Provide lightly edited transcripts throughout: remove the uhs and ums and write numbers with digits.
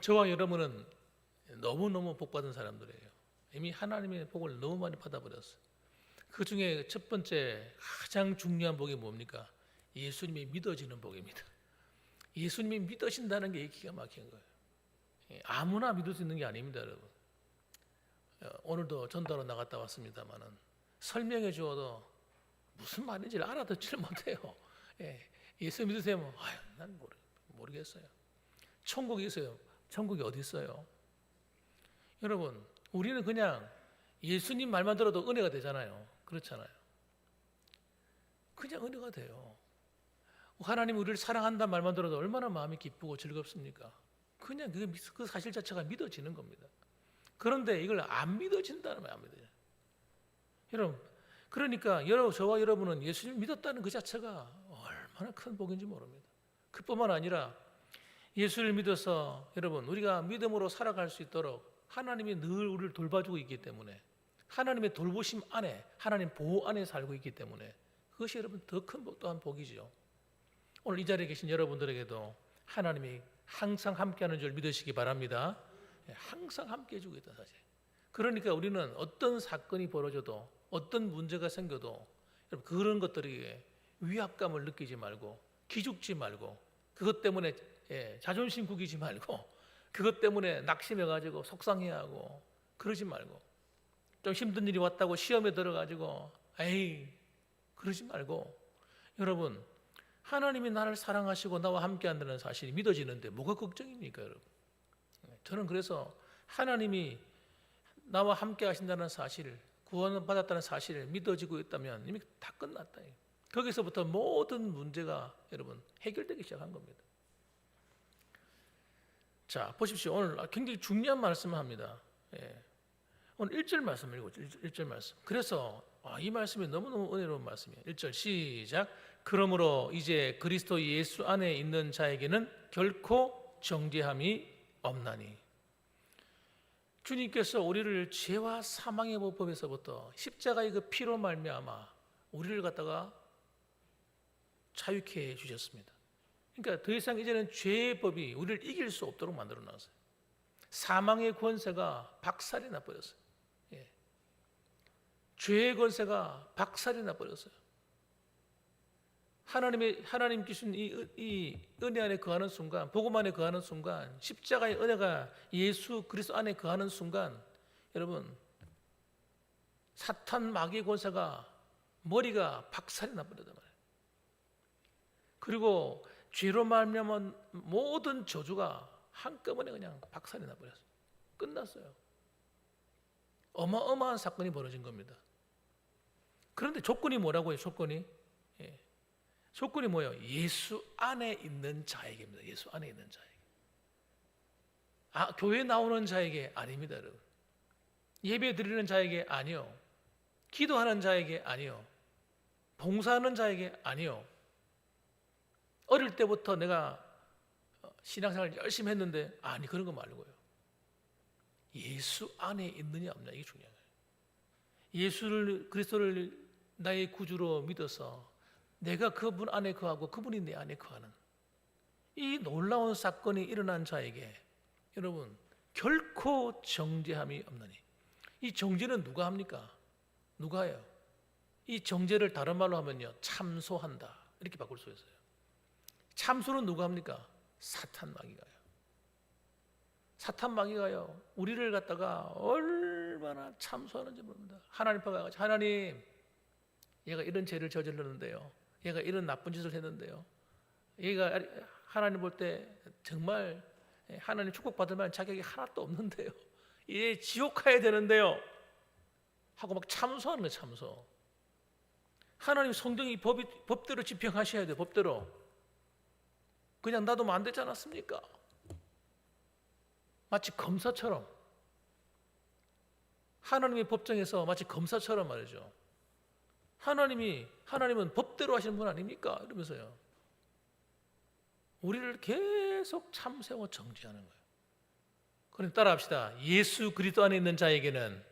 저와 여러분은 너무너무 복받은 사람들이에요. 이미 하나님의 복을 너무 많이 받아버렸어요. 그 중에 첫 번째 가장 중요한 복이 뭡니까? 예수님이 믿어지는 복입니다. 예수님이 믿어진다는 게 기가 막힌 거예요. 아무나 믿을 수 있는 게 아닙니다, 여러분. 오늘도 전도로 나갔다 왔습니다만은 설명해 주어도 무슨 말인지를 알아듣지를 못해요. 예수 믿으세요? 아유, 난 모르겠어요. 천국이 있어요. 천국이 어디 있어요? 여러분, 우리는 그냥 예수님 말만 들어도 은혜가 되잖아요. 그렇잖아요. 그냥 은혜가 돼요. 하나님 우리를 사랑한다는 말만 들어도 얼마나 마음이 기쁘고 즐겁습니까? 그냥 그 사실 자체가 믿어지는 겁니다. 그런데 이걸 안 믿어진다는 말 안 믿어요. 여러분, 그러니까 저와 여러분은 예수님 믿었다는 그 자체가 얼마나 큰 복인지 모릅니다. 그뿐만 아니라 예수를 믿어서 여러분 우리가 믿음으로 살아갈 수 있도록 하나님이 늘 우리를 돌봐주고 있기 때문에 하나님의 돌보심 안에 하나님 보호 안에 살고 있기 때문에 그것이 여러분 더 큰 복 또한 복이죠. 오늘 이 자리에 계신 여러분들에게도 하나님이 항상 함께하는 줄 믿으시기 바랍니다. 항상 함께 해주고 있다 사실. 그러니까 우리는 어떤 사건이 벌어져도 어떤 문제가 생겨도 여러분 그런 것들이 위압감을 느끼지 말고 기죽지 말고 그것 때문에 자존심 구기지 말고 그것 때문에 낙심해가지고 속상해하고 그러지 말고 좀 힘든 일이 왔다고 시험에 들어가지고 에이 그러지 말고 여러분 하나님이 나를 사랑하시고 나와 함께 한다는 사실이 믿어지는데 뭐가 걱정입니까 여러분? 저는 그래서 하나님이 나와 함께 하신다는 사실을 구원받았다는 사실을 믿어지고 있다면 이미 다 끝났다. 거기서부터 모든 문제가 여러분 해결되기 시작한 겁니다. 자 보십시오. 오늘 굉장히 중요한 말씀을 합니다. 오늘 1절 말씀 읽고 1절 말씀. 그래서 이 말씀이 너무너무 은혜로운 말씀이에요. 1절 시작. 그러므로 이제 그리스도 예수 안에 있는 자에게는 결코 정죄함이 없나니. 주님께서 우리를 죄와 사망의 법에서부터 십자가의 그 피로 말미암아 우리를 갖다가 자유케 해 주셨습니다. 그러니까 더 이상 이제는 죄의 법이 우리를 이길 수 없도록 만들어 놨어요. 사망의 권세가 박살이 나 버렸어요. 죄의 권세가 박살이 나 버렸어요. 하나님 주신 이 은혜 안에 거하는 순간, 복음 안에 거하는 순간, 십자가의 은혜가 예수 그리스도 안에 거하는 순간, 여러분 사탄 마귀의 권세가 머리가 박살이 나 버렸단 말이에요. 그리고 죄로 말미암은 모든 저주가 한꺼번에 그냥 박살이 나 버렸어요. 끝났어요. 어마어마한 사건이 벌어진 겁니다. 그런데 조건이 뭐라고요? 조건이 조건이 뭐예요? 예수 안에 있는 자에게입니다. 예수 안에 있는 자에게. 교회 나오는 자에게 아닙니다, 여러분. 예배 드리는 자에게 아니요. 기도하는 자에게 아니요. 봉사하는 자에게 아니요. 어릴 때부터 내가 신앙생활 열심히 했는데 아니 그런 거 말고요. 예수 안에 있느냐 없느냐 이게 중요한 거예요. 예수를 그리스도를 나의 구주로 믿어서 내가 그분 안에 거하고 그분이 내 안에 거하는 이 놀라운 사건이 일어난 자에게 여러분 결코 정죄함이 없느니. 이 정죄는 누가 합니까? 누가 해요? 이 정죄를 다른 말로 하면요 참소한다 이렇게 바꿀 수 있어요. 참소는 누가 합니까? 사탄 마귀가요. 사탄 마귀가요 우리를 갖다가 얼마나 참소하는지 모릅니다. 하나님 앞에 가서 하나님 얘가 이런 죄를 저질렀는데요, 얘가 이런 나쁜 짓을 했는데요, 얘가 하나님 볼 때 정말 하나님 축복받을 만한 자격이 하나도 없는데요, 얘 지옥 가야 되는데요 하고 막 참소하는 거예요. 참소. 하나님 성경이 법대로 집행하셔야 돼요. 법대로. 그냥 놔두면 안 되지 않았습니까? 마치 검사처럼 하나님의 법정에서 마치 검사처럼 말이죠. 하나님은 법대로 하시는 분 아닙니까? 이러면서요 우리를 계속 참세워 정죄하는 거예요. 그럼 따라합시다. 예수 그리스도 안에 있는 자에게는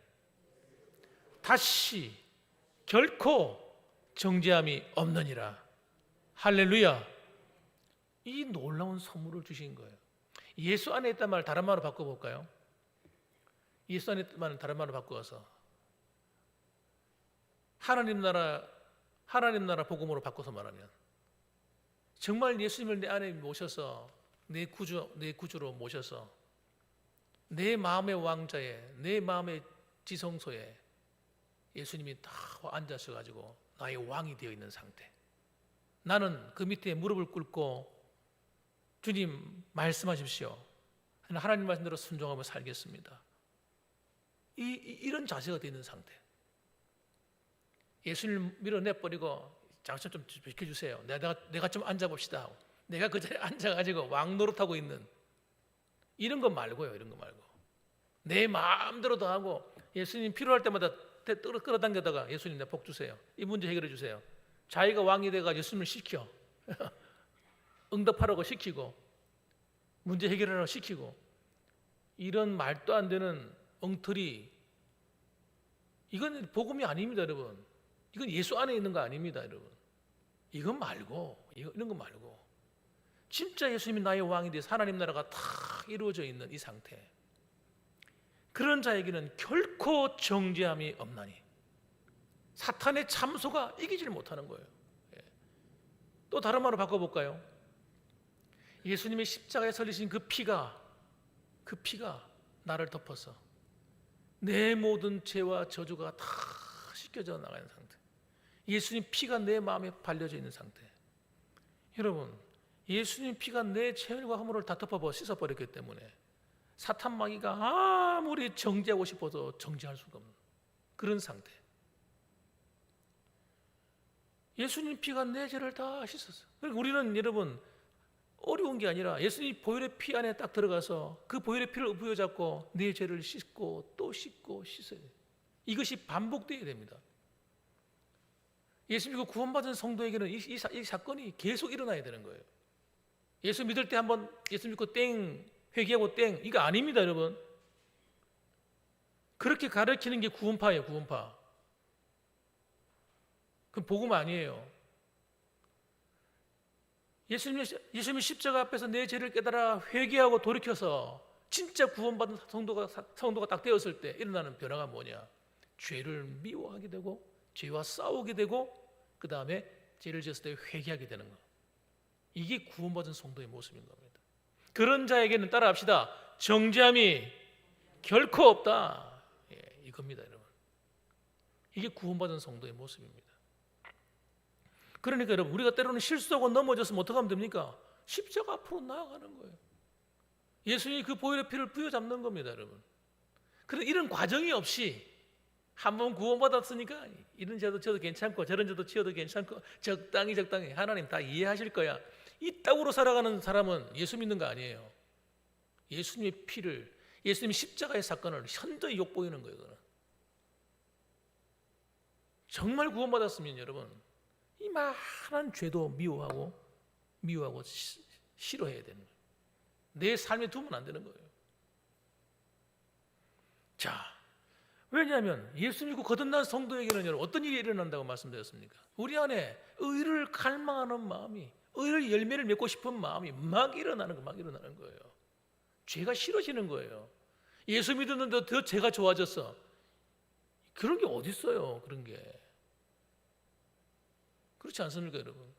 다시 결코 정죄함이 없느니라. 할렐루야. 이 놀라운 선물을 주신 거예요. 예수 안에 있단 말을 다른 말로 바꿔볼까요? 예수 안에 있단 말을 다른 말로 바꾸어서 하나님 나라 복음으로 바꿔서 말하면, 정말 예수님을 내 안에 모셔서 내 구주로 모셔서 내 마음의 왕자에, 내 마음의 지성소에 예수님이 다 앉아서 나의 왕이 되어 있는 상태. 나는 그 밑에 무릎을 꿇고 주님 말씀하십시오. 하나님 말씀대로 순종하며 살겠습니다. 이런 자세가 되어 있는 상태. 예수님을 밀어내버리고 장소 좀 비켜주세요. 내가 좀 앉아봅시다 하고, 내가 그 자리에 앉아가지고 왕 노릇하고 있는 이런 거 말고요. 이런 거 말고 내 마음대로 다 하고 예수님 필요할 때마다 끌어당겨다가 예수님 내 복 주세요. 이 문제 해결해 주세요. 자기가 왕이 돼가 예수님을 시켜 응답하라고 시키고 문제 해결하라고 시키고, 이런 말도 안 되는 엉터리, 이건 복음이 아닙니다, 여러분. 이건 예수 안에 있는 거 아닙니다, 여러분. 이건 말고, 이런 거 말고, 진짜 예수님이 나의 왕이 돼서 하나님 나라가 다 이루어져 있는 이 상태, 그런 자에게는 결코 정죄함이 없나니 사탄의 참소가 이기질 못하는 거예요. 또 다른 말로 바꿔볼까요? 예수님의 십자가에 설리신 그 피가 나를 덮어서 내 모든 죄와 저주가 다 씻겨져 나가는 상태. 예수님 피가 내 마음에 발려져 있는 상태. 여러분, 예수님 피가 내 죄와 허물을 다 덮어 씻어버렸기 때문에 사탄 마귀가 아무리 정죄하고 싶어도 정죄할 수가 없는 그런 상태. 예수님 피가 내 죄를 다 씻었어요. 그러니까 우리는 여러분 어려운 게 아니라 예수님 보혈의 피 안에 딱 들어가서 그 보혈의 피를 부여잡고 내 죄를 씻고 또 씻고 씻어야 돼요. 이것이 반복되어야 됩니다. 예수 믿고 구원받은 성도에게는 이 사건이 계속 일어나야 되는 거예요. 예수 믿을 때 한번 예수 믿고 땡 회개하고 땡, 이거 아닙니다, 여러분. 그렇게 가르치는 게 구원파예요, 구원파. 그건 복음 아니에요. 예수님이 십자가 앞에서 내 죄를 깨달아 회개하고 돌이켜서 진짜 구원받은 성도가 딱 되었을 때 일어나는 변화가 뭐냐? 죄를 미워하게 되고 죄와 싸우게 되고 그 다음에 죄를 지었을 때 회개하게 되는 거. 이게 구원받은 성도의 모습인 겁니다. 그런 자에게는 따라합시다. 정죄함이 결코 없다. 이겁니다, 여러분. 이게 구원받은 성도의 모습입니다. 그러니까 여러분, 우리가 때로는 실수하고 넘어졌으면 어떻게 하면 됩니까? 십자가 앞으로 나아가는 거예요. 예수님이 그 보혈의 피를 부여잡는 겁니다, 여러분. 그런데 이런 과정이 없이 한번 구원받았으니까 이런 죄도 저도 괜찮고 저런 죄도 지어도 괜찮고 적당히 하나님 다 이해하실 거야, 이 땅으로 살아가는 사람은 예수 믿는 거 아니에요. 예수님의 피를, 예수님의 십자가의 사건을 현저히 욕보이는 거예요. 그거는. 정말 구원받았으면 여러분 이 많은 죄도 미워하고 싫어해야 되는 거예요. 내 삶에 두면 안 되는 거예요. 자, 왜냐하면 예수 믿고 거듭난 성도에게는 여러분 어떤 일이 일어난다고 말씀드렸습니까? 우리 안에 의를 갈망하는 마음이, 의의 열매를 맺고 싶은 마음이 막 일어나는 거예요. 죄가 싫어지는 거예요. 예수 믿었는데 더 죄가 좋아졌어. 그런 게 어디 있어요? 그런 게. 그렇지 않습니까, 여러분?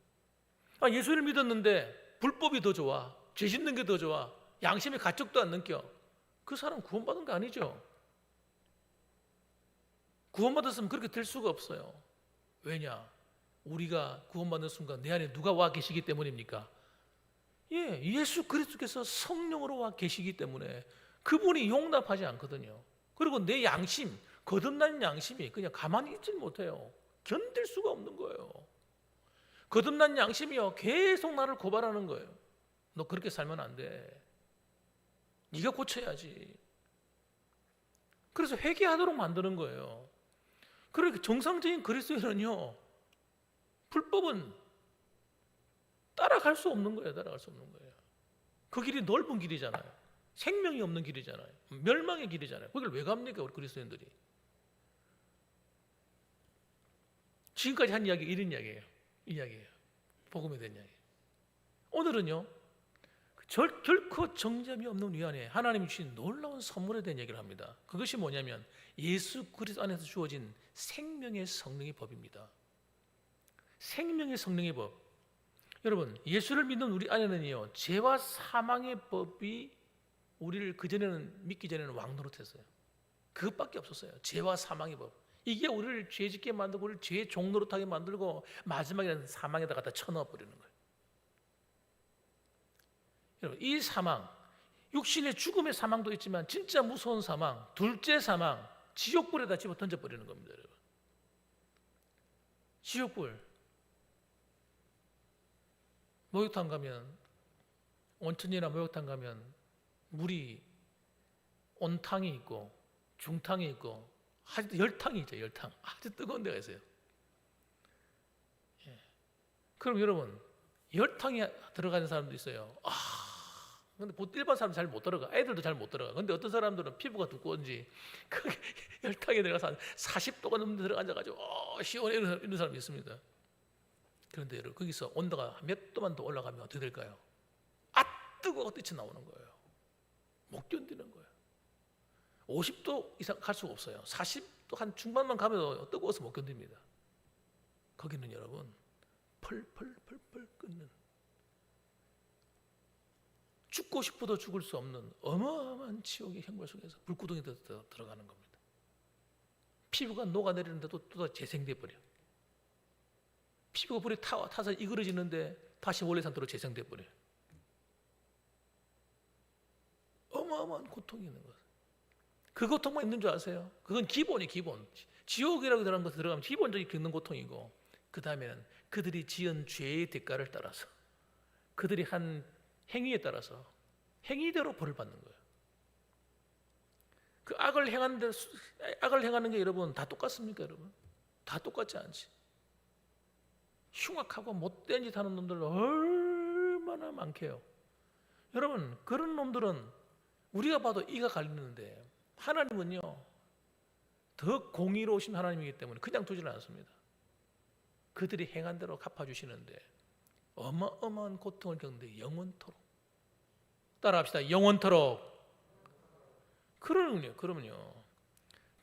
예수를 믿었는데 불법이 더 좋아, 죄 짓는 게 더 좋아, 양심의 가책도 안 느껴. 그 사람 구원받은 거 아니죠? 구원받았으면 그렇게 될 수가 없어요. 왜냐? 우리가 구원받는 순간 내 안에 누가 와 계시기 때문입니까? 예수 그리스도께서 성령으로 와 계시기 때문에 그분이 용납하지 않거든요. 그리고 내 양심, 거듭난 양심이 그냥 가만히 있지 못해요. 견딜 수가 없는 거예요. 거듭난 양심이요 계속 나를 고발하는 거예요. 너 그렇게 살면 안 돼. 네가 고쳐야지. 그래서 회개하도록 만드는 거예요. 그러니까 정상적인 그리스도인은요 불법은 따라갈 수 없는 거예요. 그 길이 넓은 길이잖아요. 생명이 없는 길이잖아요. 멸망의 길이잖아요. 거길 왜 갑니까, 우리 그리스도인들이? 지금까지 한 이야기 이런 이야기예요. 이 이야기예요. 복음에 대한 이야기. 오늘은요 결코 정점이 없는 우리 안에 하나님이 주신 놀라운 선물에 대한 얘기를 합니다. 그것이 뭐냐면 예수 그리스도 안에서 주어진 생명의 성령의 법입니다. 생명의 성령의 법. 여러분, 예수를 믿는 우리 안에는요, 죄와 사망의 법이 우리를 그전에는 믿기 전에는 왕노릇했어요. 그것밖에 없었어요. 죄와 사망의 법. 이게 우리를 죄짓게 만들고 우리를 죄의 종노릇하게 만들고 마지막에는 사망에다 갖다 쳐넣어 버리는 거예요. 여러분, 이 사망, 육신의 죽음의 사망도 있지만 진짜 무서운 사망, 둘째 사망, 지옥불에다 집어 던져버리는 겁니다. 여러분. 지옥불. 목욕탕 가면, 온천이나 목욕탕 가면 물이 온탕이 있고 중탕이 있고 아주 열탕이 있죠. 열탕. 아주 뜨거운 데가 있어요. 예. 그럼 여러분, 열탕에 들어가는 사람도 있어요. 근데 일반 사람 잘 못 들어가. 애들도 잘 못 들어가. 근데 어떤 사람들은 피부가 두꺼운지 그 열탕에 들어가서 한 40도가 넘는 들어가 앉아가지고 시원해 이런 사람이 있습니다. 그런데 여러분, 거기서 온도가 몇 도만 더 올라가면 어떻게 될까요? 뜨거워 뛰쳐나오는 거예요. 못 견디는 거예요. 50도 이상 갈 수가 없어요. 40도 한 중반만 가면 뜨거워서 못 견딥니다. 거기는 여러분 펄펄펄펄 끓는, 죽고 싶어도 죽을 수 없는 어마어마한 지옥의 형벌 속에서 불구덩이 들어가는 겁니다. 피부가 녹아내리는데도 또 재생돼 버려. 피부가 불에 타서 이그러지는데 다시 원래 상태로 재생돼 버려. 어마어마한 고통이 있는 거예요. 그 고통만 있는 줄 아세요? 그건 기본이 기본. 지옥이라고 들어간 것에 들어가면 기본적인 겪는 고통이고, 그 다음에는 그들이 지은 죄의 대가를 따라서, 그들이 한 행위에 따라서 행위대로 벌을 받는 거예요. 그 악을 행하는 게 여러분 다 똑같습니까, 여러분? 다 똑같지 않지. 흉악하고 못된 짓 하는 놈들 얼마나 많게요. 여러분, 그런 놈들은 우리가 봐도 이가 갈리는데 하나님은요, 더 공의로우신 하나님이기 때문에 그냥 두지는 않습니다. 그들이 행한 대로 갚아주시는데 어마어마한 고통을 겪는데 영원토록. 따라합시다. 영원토록. 그러면요,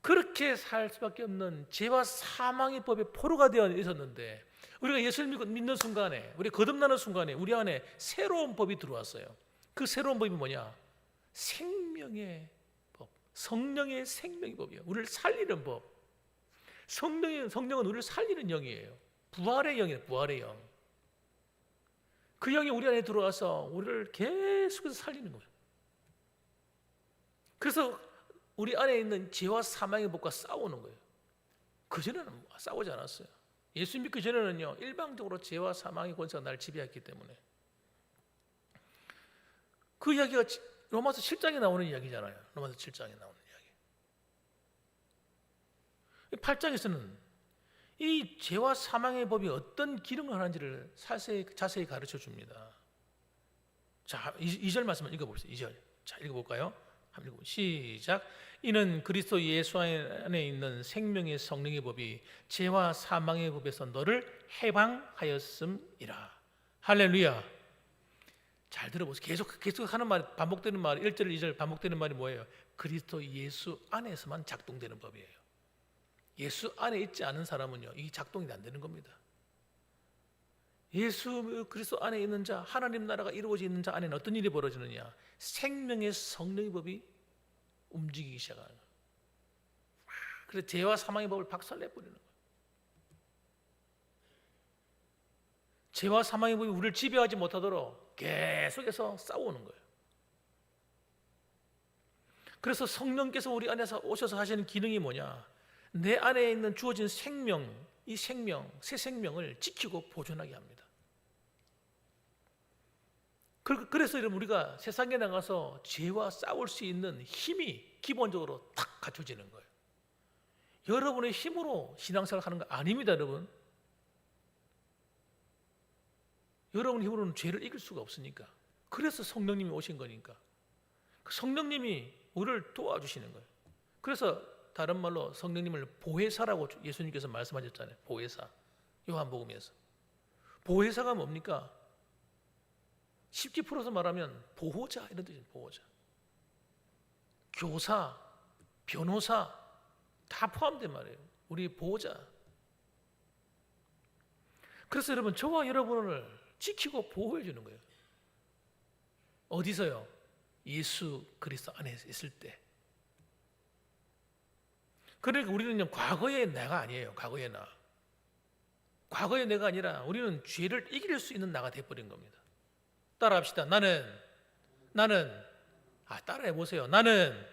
그렇게 살 수밖에 없는 죄와 사망의 법에 포로가 되어 있었는데, 우리가 예수를 믿는 순간에, 우리 거듭나는 순간에 우리 안에 새로운 법이 들어왔어요. 그 새로운 법이 뭐냐? 생명의 법, 성령의 생명의 법이에요. 우리를 살리는 법. 성령은 우리를 살리는 영이에요. 부활의 영이에요. 부활의 영. 그 영이 우리 안에 들어와서 우리를 계속해서 살리는 거예요. 그래서 우리 안에 있는 죄와 사망의 법과 싸우는 거예요. 그전에는 싸우지 않았어요. 예수 믿기 전에는요, 일방적으로 죄와 사망의 권세가 나를 지배했기 때문에. 그 이야기가 로마서 7장에 나오는 이야기잖아요. 로마서 7장에 나오는 이야기. 8장에서는 이 죄와 사망의 법이 어떤 기능을 하는지를 자세히 가르쳐 줍니다. 자, 2절 말씀을 읽어봅시다. 2절. 자, 읽어볼까요? 한번 읽어보세요. 시작. 이는 그리스도 예수 안에 있는 생명의 성령의 법이 죄와 사망의 법에서 너를 해방하였음이라. 할렐루야. 잘 들어보세요. 계속 하는 말, 반복되는 말, 1절, 2절 반복되는 말이 뭐예요? 그리스도 예수 안에서만 작동되는 법이에요. 예수 안에 있지 않은 사람은요, 이 작동이 안 되는 겁니다. 예수 그리스도 안에 있는 자, 하나님 나라가 이루어져 있는 자 안에는 어떤 일이 벌어지느냐? 생명의 성령의 법이 움직이기 시작하는 거예요. 그래서 죄와 사망의 법을 박살내버리는 거예요. 죄와 사망의 법이 우리를 지배하지 못하도록 계속해서 싸우는 거예요. 그래서 성령께서 우리 안에서 오셔서 하시는 기능이 뭐냐? 내 안에 있는 주어진 생명, 이 생명, 새 생명을 지키고 보존하게 합니다. 그래서 여러분, 우리가 세상에 나가서 죄와 싸울 수 있는 힘이 기본적으로 탁 갖춰지는 거예요. 여러분의 힘으로 신앙생활 하는 거 아닙니다, 여러분. 여러분 힘으로는 죄를 이길 수가 없으니까. 그래서 성령님이 오신 거니까. 성령님이 우리를 도와주시는 거예요. 그래서 다른 말로 성령님을 보혜사라고 예수님께서 말씀하셨잖아요. 보혜사. 요한복음에서. 보혜사가 뭡니까? 쉽게 풀어서 말하면 보호자 이런 뜻이에요. 보호자. 교사, 변호사 다 포함된 말이에요. 우리 보호자. 그래서 여러분 저와 여러분을 지키고 보호해 주는 거예요. 어디서요? 예수 그리스도 안에 있을 때. 그러니까 우리는 과거의 내가 아니에요. 과거의 나. 과거의 내가 아니라 우리는 죄를 이길 수 있는 나가 되어버린 겁니다. 따라합시다. 따라해 보세요. 나는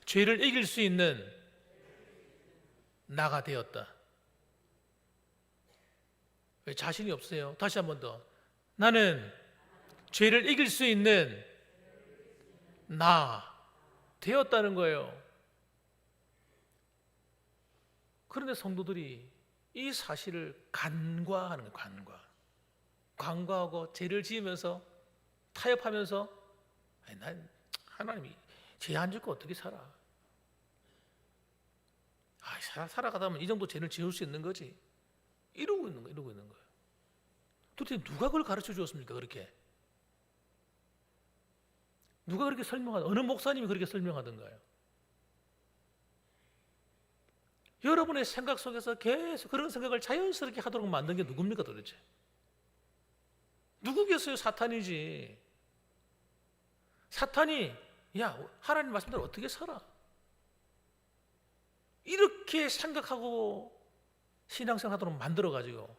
죄를 이길 수 있는 나가 되었다. 왜 자신이 없어요? 다시 한 번 더. 나는 죄를 이길 수 있는 나 되었다는 거예요. 그런데 성도들이 이 사실을 간과하는 거예요. 간과하고 죄를 지으면서 타협하면서 난 하나님이 죄 안 짓고 어떻게 살아? 살아가다 보면 이 정도 죄를 지을 수 있는 거지. 이러고 있는 거예요. 도대체 누가 그걸 가르쳐 주었습니까? 그렇게 누가 그렇게 어느 목사님이 그렇게 설명하던가요? 여러분의 생각 속에서 계속 그런 생각을 자연스럽게 하도록 만든 게 누굽니까 도대체? 누구겠어요? 사탄이지. 사탄이 하나님 말씀대로 어떻게 살아? 이렇게 생각하고 신앙생활 하도록 만들어가지고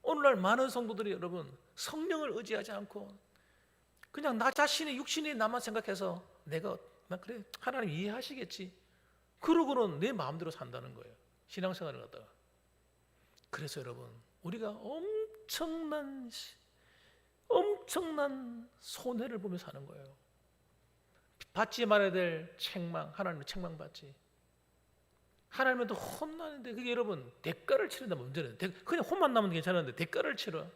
오늘날 많은 성도들이 여러분 성령을 의지하지 않고 그냥 나 자신의 육신이 나만 생각해서 내가 그래 하나님 이해하시겠지 그러고는 내 마음대로 산다는 거예요. 신앙생활을 갖다가. 그래서 여러분 우리가 엄청난 손해를 보며 사는 거예요. 받지 말아야 될 책망, 하나님의 책망받지. 하나님한테 혼나는데 그게 여러분 대가를 치른다 문제는 그냥 혼만 나면 괜찮은데 대가를 치러.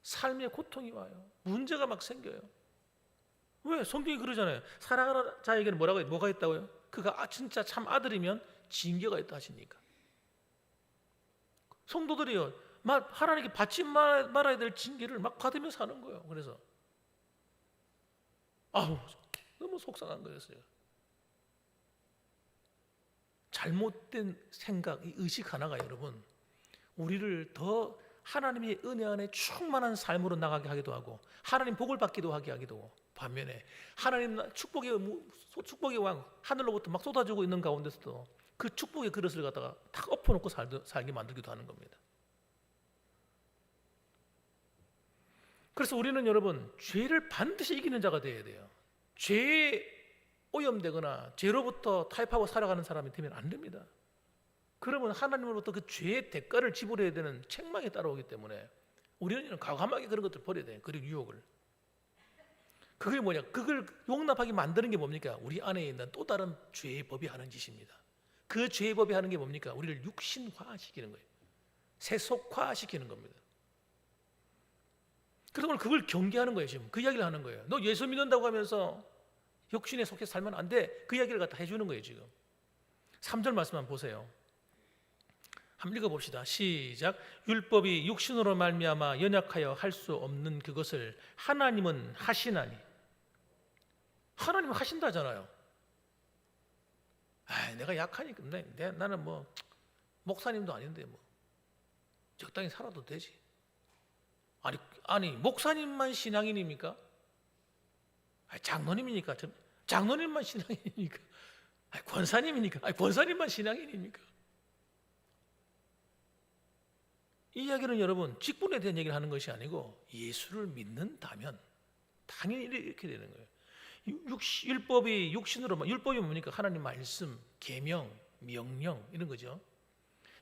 삶의 고통이 와요. 문제가 막 생겨요. 왜? 성경이 그러잖아요. 사랑하는 자에게는 뭐가 있다고요? 그가 진짜 참 아들이면 징계가 있다 하시니까. 성도들이요, 하나님께 받지 말아야 될 징계를 막 받으며 사는 거예요. 그래서 너무 속상한 거였어요. 잘못된 생각, 이 의식 하나가 여러분 우리를 더 하나님의 은혜 안에 충만한 삶으로 나가게 하기도 하고 하나님 복을 받기도 하게 하기도 하고 반면에 하나님 축복의 왕 하늘로부터 막 쏟아지고 있는 가운데서도 그 축복의 그릇을 갖다가 탁 엎어놓고 살게 만들기도 하는 겁니다. 그래서 우리는 여러분 죄를 반드시 이기는 자가 되어야 돼요. 죄에 오염되거나 죄로부터 타협하고 살아가는 사람이 되면 안 됩니다. 그러면 하나님으로부터 그 죄의 대가를 지불해야 되는 책망이 따라오기 때문에 우리는 과감하게 그런 것들 버려야 돼요. 그리고 유혹을. 그게 뭐냐? 그걸 용납하게 만드는 게 뭡니까? 우리 안에 있는 또 다른 죄의 법이 하는 짓입니다. 그 죄의 법이 하는 게 뭡니까? 우리를 육신화시키는 거예요. 세속화시키는 겁니다. 그래서 오늘 그걸 경계하는 거예요. 지금 그 이야기를 하는 거예요. 너 예수 믿는다고 하면서 육신에 속해서 살면 안 돼. 그 이야기를 갖다 해주는 거예요. 지금 3절 말씀 한번 보세요. 한번 읽어봅시다. 시작. 율법이 육신으로 말미암아 연약하여 할 수 없는 그것을 하나님은 하시나니. 하나님은 하신다잖아요. 내가 약하니까 나는 목사님도 아닌데 적당히 살아도 되지. 아니 목사님만 신앙인입니까? 장로님이니까 장로님만 신앙인입니까? 권사님이니까 권사님만 신앙인입니까? 이 이야기는 여러분 직분에 대한 얘기를 하는 것이 아니고 예수를 믿는다면 당연히 이렇게 되는 거예요. 율법이 육신으로 율법이 뭡니까? 하나님 말씀, 계명, 명령 이런 거죠.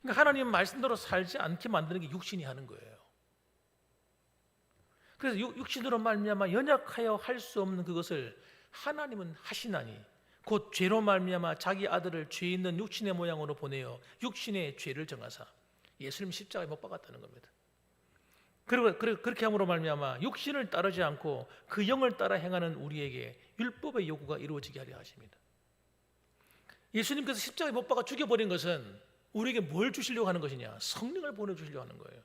그러니까 하나님 말씀대로 살지 않게 만드는 게 육신이 하는 거예요. 그래서 육신으로 말미암아 연약하여 할 수 없는 그것을 하나님은 하시나니 곧 죄로 말미암아 자기 아들을 죄 있는 육신의 모양으로 보내어 육신의 죄를 정하사 예수님 십자가에 못 박았다는 겁니다. 그리고 그렇게 함으로 말미암아 육신을 따르지 않고 그 영을 따라 행하는 우리에게 율법의 요구가 이루어지게 하려 하십니다. 예수님께서 십자가에 못 박아 죽여버린 것은 우리에게 뭘 주시려고 하는 것이냐? 성령을 보내주시려고 하는 거예요.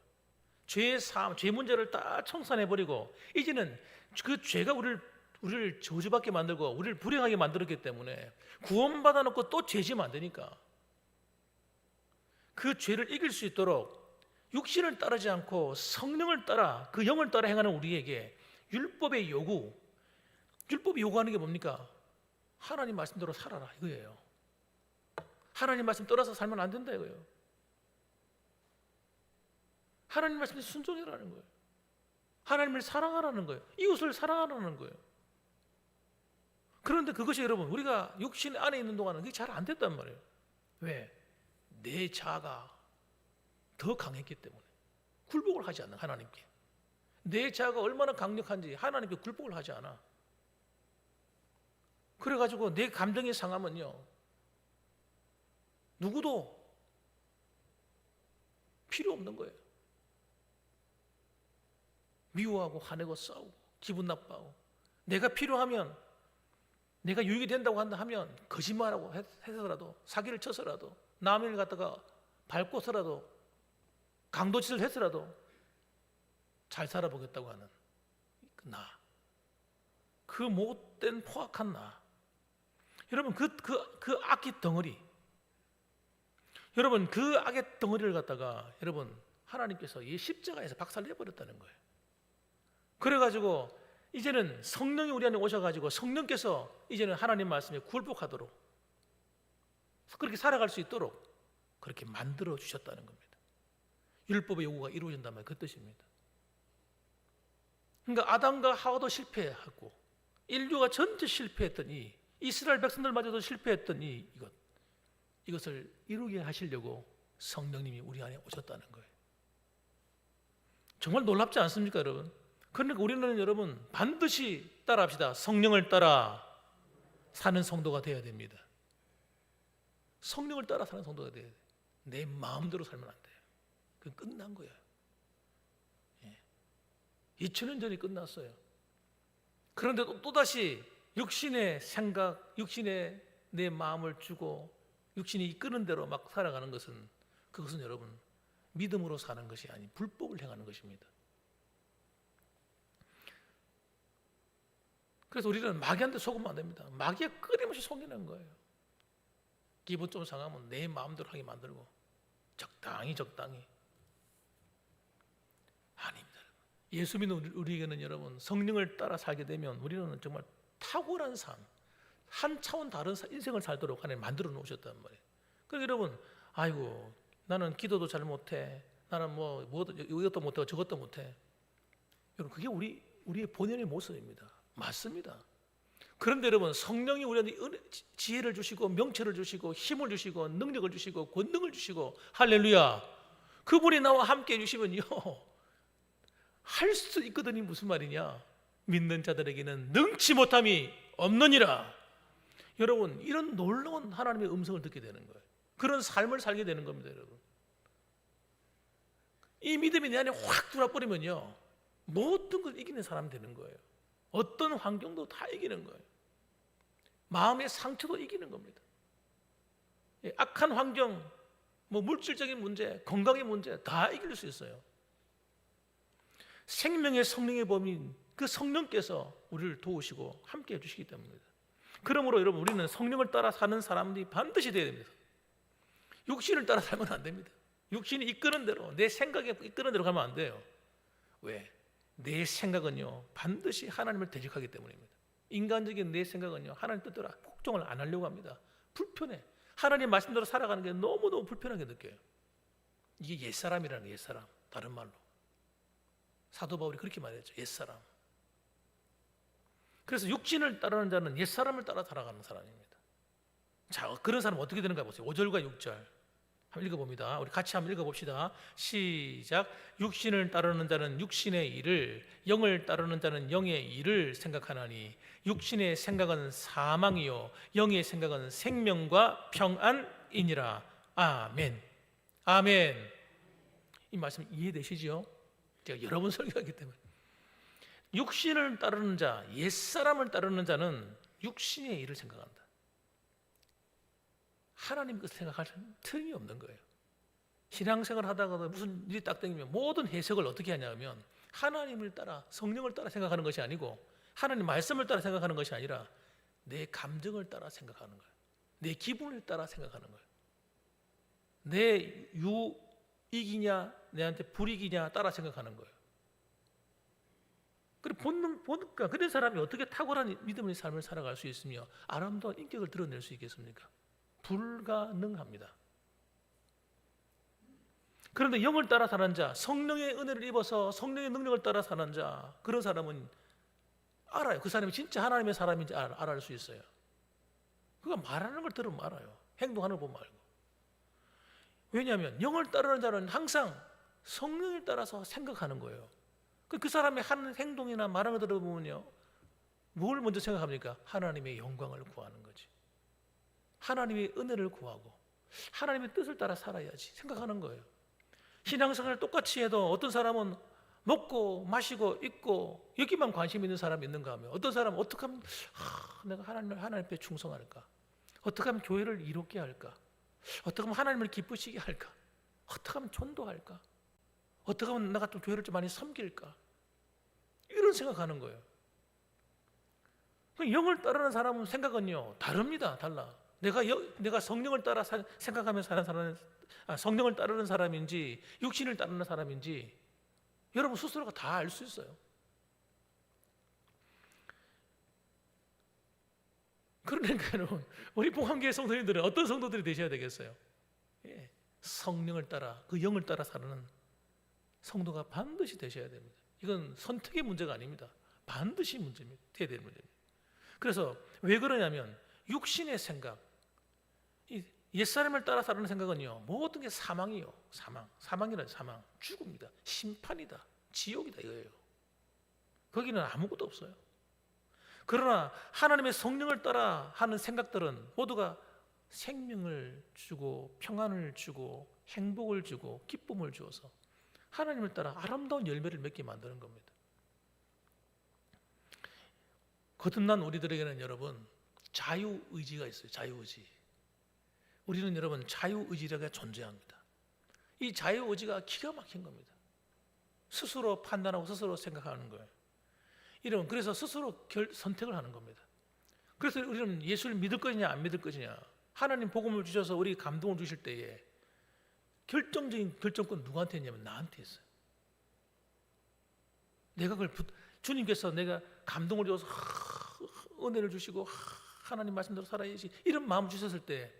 죄의 삶, 죄 문제를 다 청산해 버리고 이제는 그 죄가 우리를 저주받게 만들고 우리를 불행하게 만들었기 때문에 구원받아 놓고 또 죄지면 안 되니까 그 죄를 이길 수 있도록 육신을 따르지 않고 성령을 따라 그 영을 따라 행하는 우리에게 율법이 요구하는 게 뭡니까? 하나님 말씀대로 살아라 이거예요. 하나님 말씀 떠나서 살면 안 된다 이거예요. 하나님 말씀에 순종해라는 거예요. 하나님을 사랑하라는 거예요. 이웃을 사랑하라는 거예요. 그런데 그것이 여러분 우리가 육신 안에 있는 동안은 그게 잘 안 됐단 말이에요. 왜? 내 자아가 더 강했기 때문에 굴복을 하지 않는 하나님께. 내 자아가 얼마나 강력한지 하나님께 굴복을 하지 않아. 그래가지고 내 감정이 상하면요 누구도 필요 없는 거예요. 미워하고 화내고 싸우고 기분 나빠하고 내가 필요하면 내가 유익이 된다고 한다 하면 거짓말하고 해서라도 사기를 쳐서라도 남을 갖다가 밟고서라도 강도짓을 해서라도 잘 살아보겠다고 하는 그 못된 포악한 나. 여러분 그 악의 덩어리, 여러분 그 악의 덩어리를 갖다가 여러분 하나님께서 이 십자가에서 박살내버렸다는 거예요. 그래가지고 이제는 성령이 우리 안에 오셔가지고 성령께서 이제는 하나님 말씀에 굴복하도록 그렇게 살아갈 수 있도록 그렇게 만들어 주셨다는 겁니다. 율법의 요구가 이루어진다면 그 뜻입니다. 그러니까 아담과 하와도 실패하고 인류가 전체 실패했던 이스라엘 백성들마저도 실패했던 이것을 이루게 하시려고 성령님이 우리 안에 오셨다는 거예요. 정말 놀랍지 않습니까, 여러분? 그러니까 우리는 여러분 반드시 따라합시다. 성령을 따라 사는 성도가 되어야 됩니다. 성령을 따라 사는 성도가 되어야 돼요. 내 마음대로 살면 안 돼요. 그건 끝난 거예요. 2000년 전이 끝났어요. 그런데 또다시 육신의 생각, 육신의 내 마음을 주고 육신이 이끄는 대로 막 살아가는 그것은 여러분 믿음으로 사는 것이 아닌 불법을 행하는 것입니다. 그래서 우리는 마귀한테 속으면 안 됩니다. 마귀가 끊임없이 속이는 거예요. 기분 좀 상하면 내 마음대로 하게 만들고 적당히 아닙니다. 예수 믿는 우리에게는 여러분 성령을 따라 살게 되면 우리는 정말 탁월한 삶, 한 차원 다른 인생을 살도록 하나님 만들어 놓으셨단 말이에요. 그러니까 여러분 아이고 나는 기도도 잘 못해, 나는 뭐 이것도 못하고 저것도 못해. 여러분 그게 우리의 본연의 모습입니다. 맞습니다. 그런데 여러분 성령이 우리한테 지혜를 주시고 명철을 주시고 힘을 주시고 능력을 주시고 권능을 주시고 할렐루야 그분이 나와 함께 해주시면요 할 수 있거든요. 무슨 말이냐, 믿는 자들에게는 능치 못함이 없느니라. 여러분 이런 놀라운 하나님의 음성을 듣게 되는 거예요. 그런 삶을 살게 되는 겁니다. 여러분 이 믿음이 내 안에 확 들어버리면요 모든 걸 이기는 사람이 되는 거예요. 어떤 환경도 다 이기는 거예요. 마음의 상처도 이기는 겁니다. 악한 환경, 물질적인 문제, 건강의 문제 다 이길 수 있어요. 생명의 성령의 범인 그 성령께서 우리를 도우시고 함께 해주시기 때문입니다. 그러므로 여러분 우리는 성령을 따라 사는 사람들이 반드시 되어야 됩니다. 육신을 따라 살면 안 됩니다. 육신이 이끄는 대로 내 생각에 이끄는 대로 가면 안 돼요. 왜? 내 생각은요 반드시 하나님을 대적하기 때문입니다. 인간적인 내 생각은요 하나님 뜻대로 복종을 안 하려고 합니다. 불편해. 하나님 말씀대로 살아가는 게 너무너무 불편하게 느껴요. 이게 옛사람이라는 거예요. 옛사람. 다른 말로 사도 바울이 그렇게 말했죠. 옛사람. 그래서 육신을 따르는 자는 옛사람을 따라 살아가는 사람입니다. 자, 그런 사람은 어떻게 되는가 보세요. 5절과 6절 한번 읽어봅니다. 우리 같이 한번 읽어봅시다. 시작. 육신을 따르는 자는 육신의 일을, 영을 따르는 자는 영의 일을 생각하나니 육신의 생각은 사망이요 영의 생각은 생명과 평안이니라. 아멘. 아멘. 이 말씀 이해되시죠? 제가 여러 번 설교하기 때문에. 육신을 따르는 자, 옛사람을 따르는 자는 육신의 일을 생각한다. 하나님 것을 생각할 틈이 없는 거예요. 신앙생활 하다가도 무슨 일이 딱 땡기면 모든 해석을 어떻게 하냐면 하나님을 따라 성령을 따라 생각하는 것이 아니고 하나님 말씀을 따라 생각하는 것이 아니라 내 감정을 따라 생각하는 거예요. 내 기분을 따라 생각하는 거예요. 내 유익이냐 내한테 불이익이냐 따라 생각하는 거예요. 그리고 보니까 그런 사람이 어떻게 탁월한 믿음의 삶을 살아갈 수 있으며 아름다운 인격을 드러낼 수 있겠습니까? 불가능합니다. 그런데 영을 따라 사는 자, 성령의 은혜를 입어서 성령의 능력을 따라 사는 자, 그런 사람은 알아요. 그 사람이 진짜 하나님의 사람인지 알아낼 수 있어요. 그가 말하는 걸 들으면 알아요. 행동하는 거 보면 알고. 왜냐하면 영을 따르는 자는 항상 성령을 따라서 생각하는 거예요. 그 사람의 하는 행동이나 말하는 걸 들어보면요, 뭘 먼저 생각합니까? 하나님의 영광을 구하는 거지. 하나님의 은혜를 구하고 하나님의 뜻을 따라 살아야지 생각하는 거예요. 신앙생활을 똑같이 해도 어떤 사람은 먹고 마시고 입고 여기만 관심 있는 사람이 있는가 하면 어떤 사람은 어떻게 하면 내가 하나님 앞에 충성할까? 어떻게 하면 교회를 이롭게 할까? 어떻게 하면 하나님을 기쁘시게 할까? 어떻게 하면 전도할까? 어떻게 하면 내가 좀 교회를 좀 많이 섬길까? 이런 생각하는 거예요. 영을 따르는 사람은 생각은요 다릅니다. 달라. 내가 성령을 따라 생각하며 사는 사람은 성령을 따르는 사람인지 육신을 따르는 사람인지 여러분 스스로가 다 알 수 있어요. 그러니까 여러분, 우리 봉황교회 성도님들은 어떤 성도들이 되셔야 되겠어요? 예, 성령을 따라 그 영을 따라 사는 성도가 반드시 되셔야 됩니다. 이건 선택의 문제가 아닙니다. 반드시 문제입니다. 돼야 되는 문제입니다. 그래서 왜 그러냐면 육신의 생각, 옛사람을 따라 사는 생각은요 모든 게 사망이요. 사망이란 사망, 죽음이다, 심판이다, 지옥이다 이거예요. 거기는 아무것도 없어요. 그러나 하나님의 성령을 따라 하는 생각들은 모두가 생명을 주고 평안을 주고 행복을 주고 기쁨을 주어서 하나님을 따라 아름다운 열매를 맺게 만드는 겁니다. 거듭난 우리들에게는 여러분 자유의지가 있어요. 자유의지. 우리는 여러분 자유의지가 존재합니다. 이 자유의지가 기가 막힌 겁니다. 스스로 판단하고 스스로 생각하는 거예요. 이러면 그래서 스스로 선택을 하는 겁니다. 그래서 우리는 예수를 믿을 것이냐 안 믿을 것이냐, 하나님 복음을 주셔서 우리 감동을 주실 때에 결정적인 결정권 누구한테 있냐면 나한테 있어요. 내가 그걸 주님께서 내가 감동을 줘서 은혜를 주시고 하나님 말씀대로 살아야지 이런 마음을 주셨을 때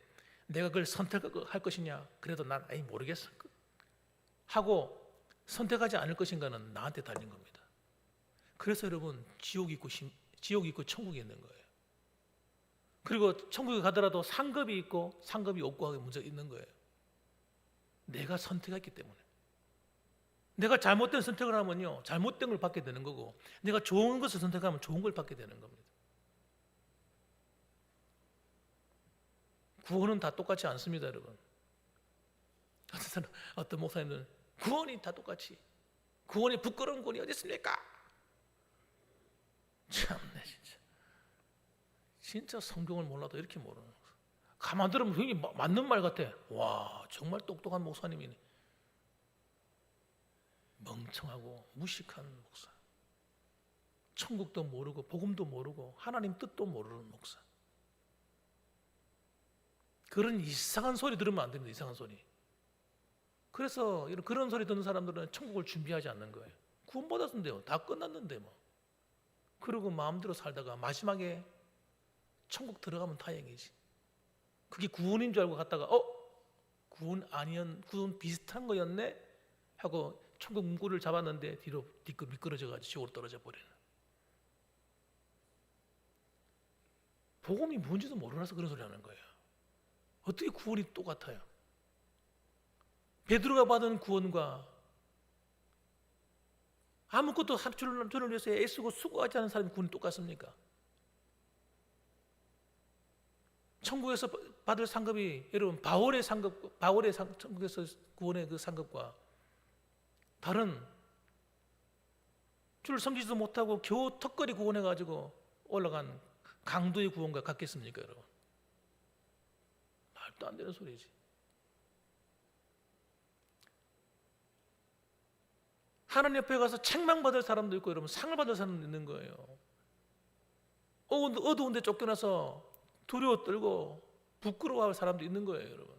내가 그걸 선택할 것이냐, 그래도 난 모르겠어 하고 선택하지 않을 것인가는 나한테 달린 겁니다. 그래서 여러분 지옥이 있고 천국이 있는 거예요. 그리고 천국에 가더라도 상급이 있고 상급이 없고 하는 문제가 있는 거예요. 내가 선택했기 때문에. 내가 잘못된 선택을 하면요 잘못된 걸 받게 되는 거고, 내가 좋은 것을 선택하면 좋은 걸 받게 되는 겁니다. 구원은 다 똑같지 않습니다, 여러분. 어떤 목사님들은 구원이 다 똑같이, 구원이 부끄러운 구원이 어디 있습니까? 참네 진짜 성경을 몰라도 이렇게 모르는 거예요. 가만 들으면 굉장히 맞는 말 같아. 와 정말 똑똑한 목사님이네. 멍청하고 무식한 목사, 천국도 모르고 복음도 모르고 하나님 뜻도 모르는 목사. 그런 이상한 소리 들으면 안 됩니다. 이상한 소리. 그래서 그런 소리 듣는 사람들은 천국을 준비하지 않는 거예요. 구원받았는데요, 다 끝났는데 뭐. 그러고 마음대로 살다가 마지막에 천국 들어가면 다행이지. 그게 구원인 줄 알고 갔다가 구원 구원 비슷한 거였네 하고 천국 문구를 잡았는데 뒤로 미끄러져가지고 지옥으로 떨어져 버리는. 복음이 뭔지도 모르나서 그런 소리 하는 거예요. 어떻게 구원이 똑같아요? 베드로가 받은 구원과 아무것도 주를 위해서 애쓰고 수고하지 않은 사람이 구원이 똑같습니까? 천국에서 받을 상급이 여러분 바울의 천국에서 구원의 그 상급과 다른 주를 섬기지도 못하고 겨우 턱걸이 구원해가지고 올라간 강도의 구원과 같겠습니까, 여러분? 말도 안 되는 소리지. 하나님 옆에 가서 책망받을 사람도 있고 여러분 상을 받을 사람도 있는 거예요. 어두운데 쫓겨나서 두려워 떨고 부끄러워할 사람도 있는 거예요, 여러분.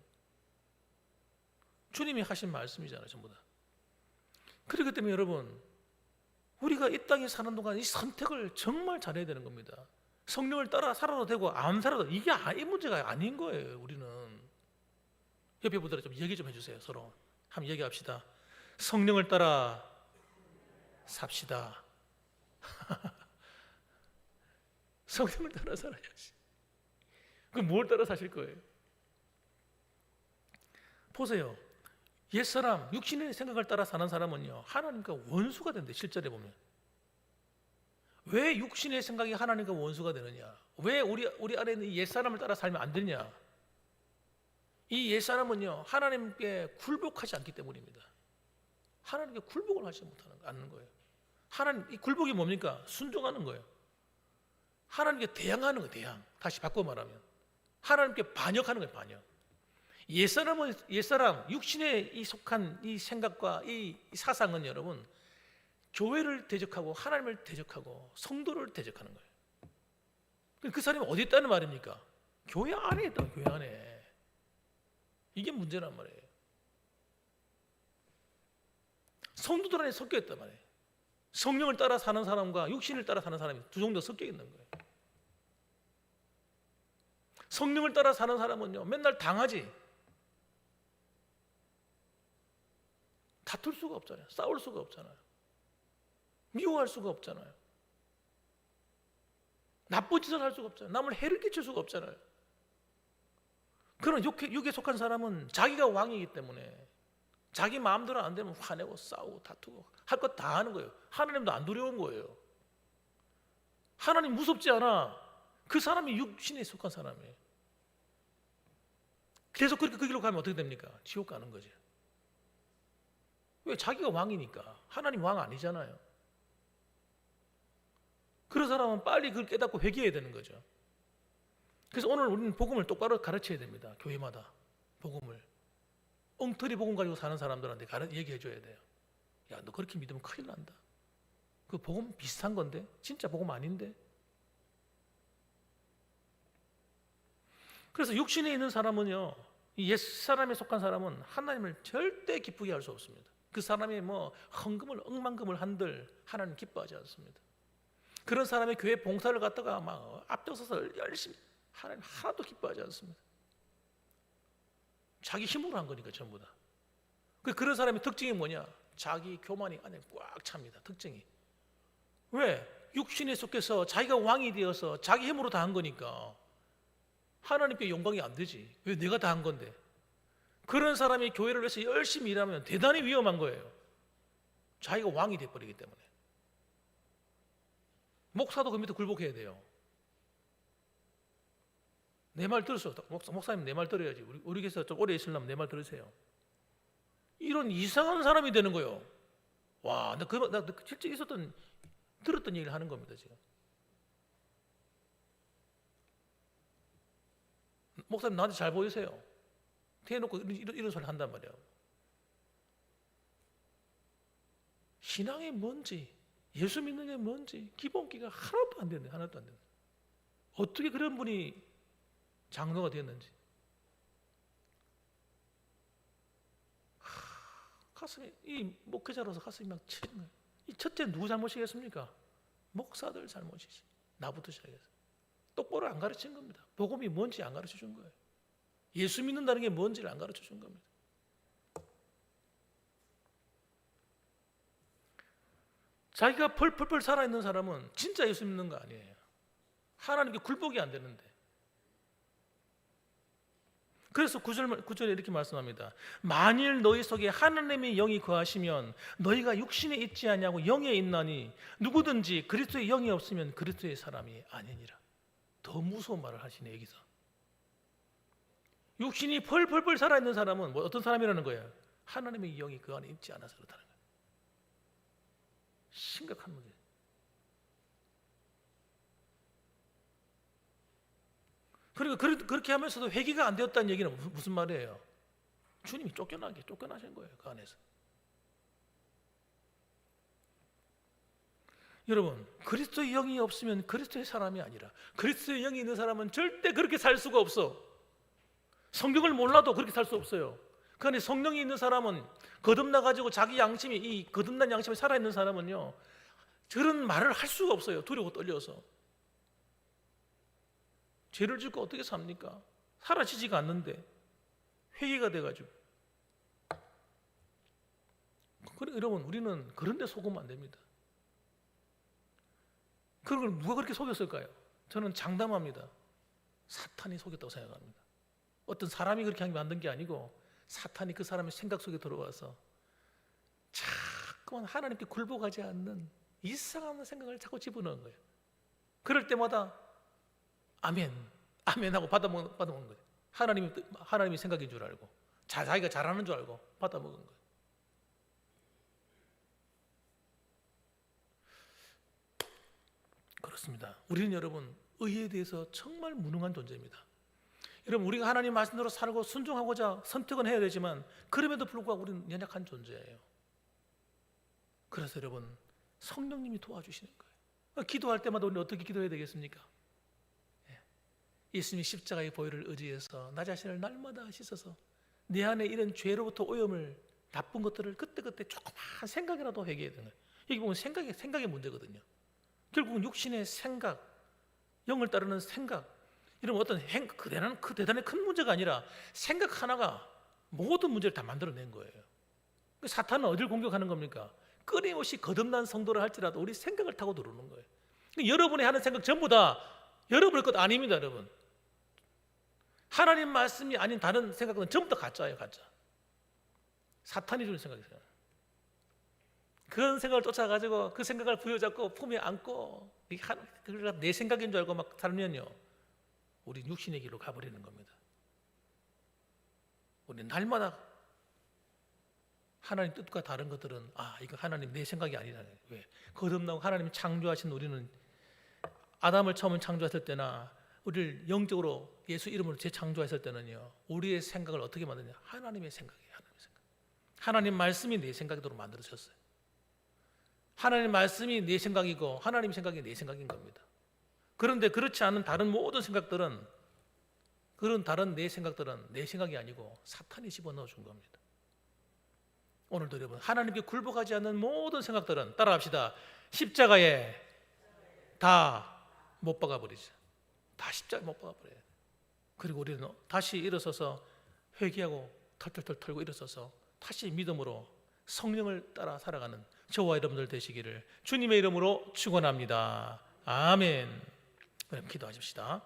주님이 하신 말씀이잖아요, 전부 다. 그렇기 때문에 여러분, 우리가 이 땅에 사는 동안 이 선택을 정말 잘해야 되는 겁니다. 성령을 따라 살아도 되고 안 살아도 이게 이 문제가 아닌 거예요. 우리는 옆에 분들은 좀 얘기 좀 해주세요. 서로 한번 얘기합시다. 성령을 따라 삽시다. 성령을 따라 살아야지. 그럼 뭘 따라 사실 거예요? 보세요. 옛사람, 육신의 생각을 따라 사는 사람은요, 하나님과 원수가 된대. 실제로 보면. 왜 육신의 생각이 하나님과 원수가 되느냐? 왜 우리 안에 있는 이 옛사람을 따라 살면 안 되냐? 이 옛사람은요, 하나님께 굴복하지 않기 때문입니다. 하나님께 굴복을 하지 않는 거예요. 하나님, 이 굴복이 뭡니까? 순종하는 거예요. 하나님께 대항하는 거예요. 대항. 다시 바꿔 말하면 하나님께 반역하는 거예요. 반역. 옛사람 육신에 속한 이 생각과 이 사상은 여러분, 교회를 대적하고 하나님을 대적하고 성도를 대적하는 거예요. 그 사람이 어디 있다는 말입니까? 교회 안에 있다. 교회 안에. 이게 문제란 말이에요. 성도들 안에 섞여 있단 말이에요. 성령을 따라 사는 사람과 육신을 따라 사는 사람이 두 종류가 섞여 있는 거예요. 성령을 따라 사는 사람은요, 맨날 당하지. 다툴 수가 없잖아요. 싸울 수가 없잖아요. 미워할 수가 없잖아요. 나쁜 짓을 할 수가 없잖아요. 남을 해를 끼칠 수가 없잖아요. 그런 육에 속한 사람은 자기가 왕이기 때문에 자기 마음대로 안 되면 화내고 싸우고 다투고 할 것 다 하는 거예요. 하나님도 안 두려운 거예요. 하나님 무섭지 않아. 그 사람이 육신에 속한 사람이에요. 계속 그렇게 그 길로 가면 어떻게 됩니까? 지옥 가는 거죠. 왜? 자기가 왕이니까. 하나님 왕 아니잖아요. 그런 사람은 빨리 그걸 깨닫고 회개해야 되는 거죠. 그래서 오늘 우리는 복음을 똑바로 가르쳐야 됩니다. 교회마다 복음을. 엉터리 복음 가지고 사는 사람들한테 얘기해 줘야 돼요. 야, 너 그렇게 믿으면 큰일 난다. 그 복음 비슷한 건데? 진짜 복음 아닌데? 그래서 육신에 있는 사람은요, 이 옛사람에 속한 사람은 하나님을 절대 기쁘게 할 수 없습니다. 그 사람이 뭐 헌금을 억만금을 한들 하나님 기뻐하지 않습니다. 그런 사람의 교회 봉사를 갖다가 막 앞장서서 열심히 하나님 하나도 기뻐하지 않습니다. 자기 힘으로 한 거니까 전부 다. 그런 사람의 특징이 뭐냐? 자기 교만이 안에 꽉 찹니다. 특징이. 왜? 육신에 속해서 자기가 왕이 되어서 자기 힘으로 다 한 거니까 하나님께 영광이 안 되지. 왜? 내가 다 한 건데. 그런 사람이 교회를 위해서 열심히 일하면 대단히 위험한 거예요. 자기가 왕이 돼버리기 때문에. 목사도 그 밑에 굴복해야 돼요. 내 말 들으세요. 목사님 내 말 들어야지. 우리 교회에서 좀 오래 있으려면 내 말 들으세요. 이런 이상한 사람이 되는 거예요. 와, 나 실제 들었던 얘기를 하는 겁니다, 지금. 목사님 나한테 잘 보이세요. 대놓고 이런 소리 한단 말이에요. 신앙이 뭔지, 예수 믿는 게 뭔지 기본기가 하나도 안 되는데, 하나도 안 되는데. 어떻게 그런 분이 장로가 되었는지. 가슴이, 이 목회자로서 가슴이 막 치는 거예요. 이 첫째 누구 잘못이겠습니까? 목사들 잘못이지. 나부터 시작해서. 똑바로 안 가르친 겁니다. 복음이 뭔지 안 가르쳐 준 거예요. 예수 믿는다는 게 뭔지를 안 가르쳐 준 겁니다. 자기가 펄펄펄 살아있는 사람은 진짜 예수 믿는 거 아니에요. 하나님께 굴복이 안 되는데. 그래서 9절에 이렇게 말씀합니다. 만일 너희 속에 하나님의 영이 거하시면 너희가 육신에 있지 아니하고 영에 있나니 누구든지 그리스도의 영이 없으면 그리스도의 사람이 아니니라. 더 무서운 말을 하시네 여기서. 육신이 펄펄펄 살아있는 사람은 뭐 어떤 사람이라는 거예요? 하나님의 영이 그 안에 있지 않아서 그렇다는 거예요. 심각한 문제. 그리고 그렇게 하면서도 회개가 안 되었다는 얘기는 무슨 말이에요? 주님이 쫓겨나신 거예요, 그 안에서. 여러분, 그리스도의 영이 없으면 그리스도의 사람이 아니라, 그리스도의 영이 있는 사람은 절대 그렇게 살 수가 없어. 성경을 몰라도 그렇게 살 수 없어요. 그러니 성령이 있는 사람은, 거듭나 가지고 자기 양심이, 이 거듭난 양심이 살아있는 사람은요, 저런 말을 할 수가 없어요. 두려워 떨려서. 죄를 짓고 어떻게 삽니까? 사라지지가 않는데 회개가 돼가지고. 그래, 여러분, 우리는 그런 데 속으면 안 됩니다. 그걸 누가 그렇게 속였을까요? 저는 장담합니다. 사탄이 속였다고 생각합니다. 어떤 사람이 그렇게 하게 만든 게 아니고 사탄이 그 사람의 생각 속에 들어와서 자꾸만 하나님께 굴복하지 않는 이상한 생각을 자꾸 집어넣은 거예요. 그럴 때마다 아멘, 아멘 하고 받아먹는 거예요. 하나님이 생각인 줄 알고, 자기가 잘하는 줄 알고 받아먹은 거예요. 그렇습니다. 우리는 여러분, 의에 대해서 정말 무능한 존재입니다. 여러분, 우리가 하나님 말씀대로 살고 순종하고자 선택은 해야 되지만 그럼에도 불구하고 우리는 연약한 존재예요. 그래서 여러분, 성령님이 도와주시는 거예요. 기도할 때마다 우리는 어떻게 기도해야 되겠습니까? 예수님이 십자가의 보혈을 의지해서 나 자신을 날마다 씻어서 내 안에 이런 죄로부터 오염을, 나쁜 것들을 그때그때 조그만 생각이라도 회개해야 되는 거예요. 여기 보면 생각의 문제거든요. 결국은 육신의 생각, 영을 따르는 생각, 이런 어떤 그 대단히 큰 문제가 아니라 생각 하나가 모든 문제를 다 만들어낸 거예요. 사탄은 어디를 공격하는 겁니까? 끊임없이 거듭난 성도를 할지라도 우리 생각을 타고 들어오는 거예요. 여러분이 하는 생각 전부 다 여러분의 것 아닙니다, 여러분. 하나님 말씀이 아닌 다른 생각은 전부 다 가짜예요, 가짜. 사탄이 주는 생각이세요. 그런 생각을 쫓아가지고 그 생각을 부여잡고 품에 안고 내 생각인 줄 알고 막 살면요, 우리 육신의 길로 가버리는 겁니다. 우리 날마다 하나님 뜻과 다른 것들은 이거 하나님 내 생각이 아니라는 거예요. 왜? 거듭나고 하나님 창조하신 우리는 아담을 처음 창조했을 때나 우리를 영적으로 예수 이름으로 재창조했을 때는요, 우리의 생각을 어떻게 만드냐? 하나님의 생각이에요. 하나님의 생각. 하나님 말씀이 내 생각으로 만들어졌어요. 하나님 말씀이 내 생각이고 하나님 생각이 내 생각인 겁니다. 그런데 그렇지 않은 다른 모든 생각들은, 그런 다른 내 생각들은 내 생각이 아니고 사탄이 집어넣어 준 겁니다. 오늘도 여러분, 하나님께 굴복하지 않는 모든 생각들은, 따라합시다, 십자가에 다 못 박아버리죠. 다 십자가에 못 박아버려요. 그리고 우리는 다시 일어서서 회개하고 털털털 털고 일어서서 다시 믿음으로 성령을 따라 살아가는 저와 여러분들 되시기를 주님의 이름으로 축원합니다. 아멘. 그럼 기도하십시다.